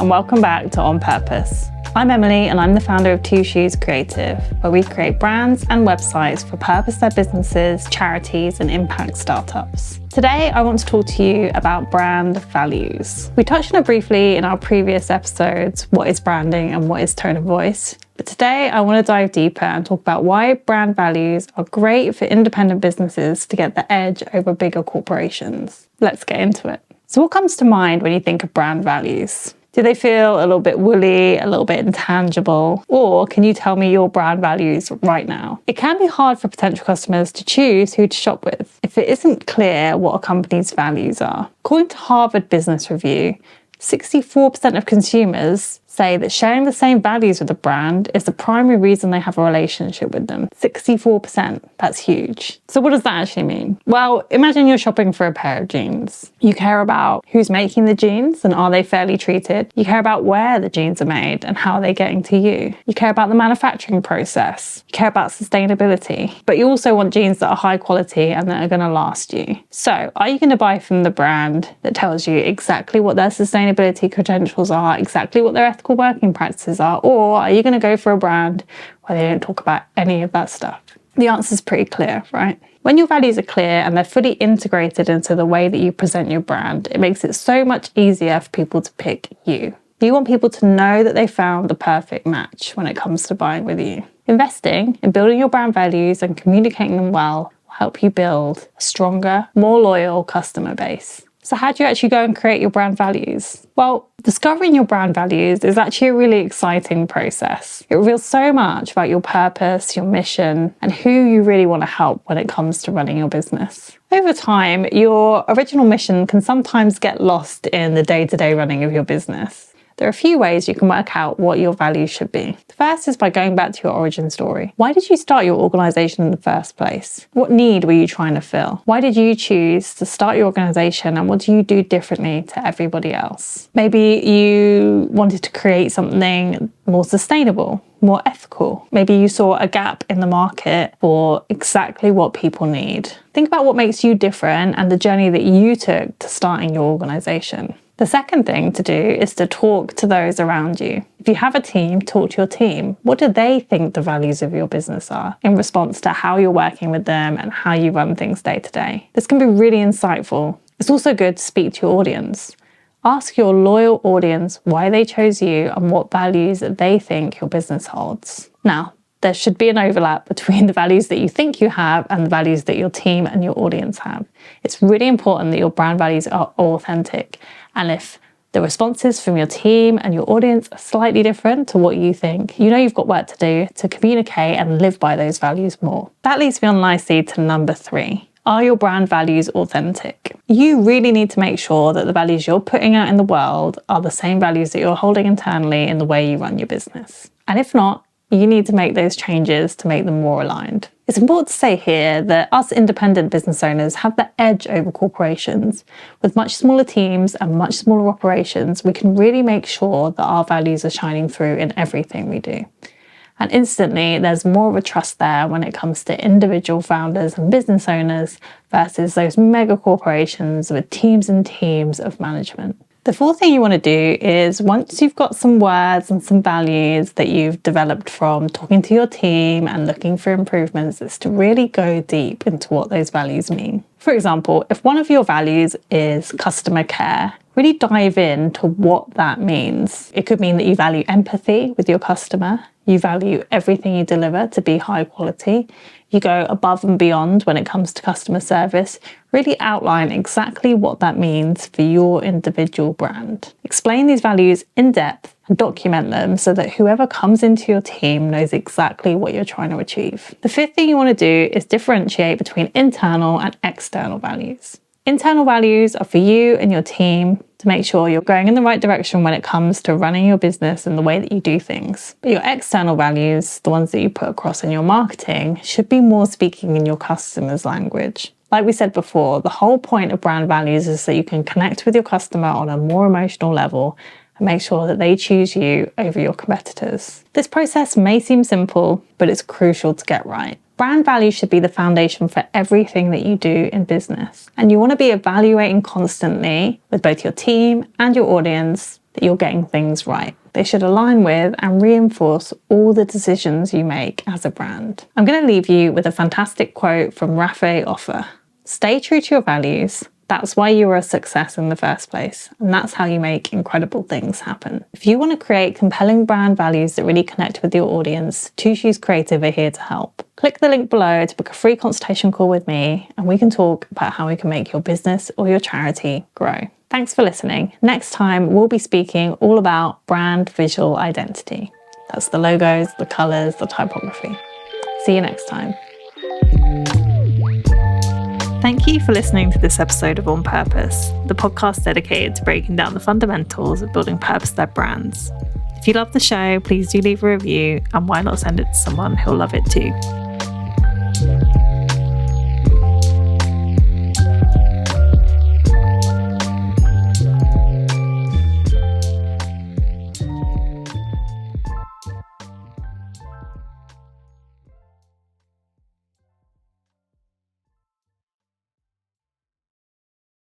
and welcome back to On Purpose. I'm Emily and I'm the founder of Two Shoes Creative, where we create brands and websites for purpose-led businesses, charities and impact startups. Today, I want to talk to you about brand values. We touched on it briefly in our previous episodes, what is branding and what is tone of voice. But today, I want to dive deeper and talk about why brand values are great for independent businesses to get the edge over bigger corporations. Let's get into it. So what comes to mind when you think of brand values? Do they feel a little bit woolly, a little bit intangible? Or can you tell me your brand values right now? It can be hard for potential customers to choose who to shop with if it isn't clear what a company's values are. According to Harvard Business Review, 64% of consumers say that sharing the same values with a brand is the primary reason they have a relationship with them. 64%, that's huge. So what does that actually mean? Well, imagine you're shopping for a pair of jeans. You care about who's making the jeans and are they fairly treated? You care about where the jeans are made and how are they getting to you? You care about the manufacturing process. You care about sustainability. But you also want jeans that are high quality and that are going to last you. So are you going to buy from the brand that tells you exactly what their sustainability credentials are, exactly what their ethical working practices are, or are you going to go for a brand where they don't talk about any of that stuff? The answer is pretty clear, right? When your values are clear and they're fully integrated into the way that you present your brand, it makes it so much easier for people to pick you. You want people to know that they found the perfect match when it comes to buying with you. Investing in building your brand values and communicating them well will help you build a stronger, more loyal customer base. So how do you actually go and create your brand values? Well, discovering your brand values is actually a really exciting process. It reveals so much about your purpose, your mission, and who you really want to help when it comes to running your business. Over time, your original mission can sometimes get lost in the day-to-day running of your business. There are a few ways you can work out what your values should be. The first is by going back to your origin story. Why did you start your organization in the first place? What need were you trying to fill? Why did you choose to start your organization and what do you do differently to everybody else? Maybe you wanted to create something more sustainable, more ethical. Maybe you saw a gap in the market for exactly what people need. Think about what makes you different and the journey that you took to starting your organization. The second thing to do is to talk to those around you. If you have a team, talk to your team. What do they think the values of your business are in response to how you're working with them and how you run things day to day? This can be really insightful. It's also good to speak to your audience. Ask your loyal audience why they chose you and what values that they think your business holds. Now, there should be an overlap between the values that you think you have and the values that your team and your audience have. It's really important that your brand values are authentic. And if the responses from your team and your audience are slightly different to what you think, you know you've got work to do to communicate and live by those values more. That leads me on nicely to number 3. Are your brand values authentic? You really need to make sure that the values you're putting out in the world are the same values that you're holding internally in the way you run your business. And if not, you need to make those changes to make them more aligned. It's important to say here that us independent business owners have the edge over corporations. With much smaller teams and much smaller operations, we can really make sure that our values are shining through in everything we do. And instantly, there's more of a trust there when it comes to individual founders and business owners versus those mega corporations with teams and teams of management. The fourth thing you want to do is once you've got some words and some values that you've developed from talking to your team and looking for improvements, is to really go deep into what those values mean. For example, if one of your values is customer care, really dive into what that means. It could mean that you value empathy with your customer. You value everything you deliver to be high quality. You go above and beyond when it comes to customer service. Really outline exactly what that means for your individual brand. Explain these values in depth and document them so that whoever comes into your team knows exactly what you're trying to achieve. The fifth thing you want to do is differentiate between internal and external values. Internal values are for you and your team to make sure you're going in the right direction when it comes to running your business and the way that you do things. But your external values, the ones that you put across in your marketing, should be more speaking in your customer's language. Like we said before, the whole point of brand values is that you can connect with your customer on a more emotional level and make sure that they choose you over your competitors. This process may seem simple, but it's crucial to get right. Brand values should be the foundation for everything that you do in business. And you want to be evaluating constantly with both your team and your audience that you're getting things right. They should align with and reinforce all the decisions you make as a brand. I'm going to leave you with a fantastic quote from Rafe Offer. Stay true to your values. That's why you are a success in the first place, and that's how you make incredible things happen. If you want to create compelling brand values that really connect with your audience, Two Shoes Creative are here to help. Click the link below to book a free consultation call with me, and we can talk about how we can make your business or your charity grow. Thanks for listening. Next time, we'll be speaking all about brand visual identity. That's the logos, the colours, the typography. See you next time. Thank you for listening to this episode of On Purpose, the podcast dedicated to breaking down the fundamentals of building purpose-led brands. If you love the show, please do leave a review, and why not send it to someone who'll love it too.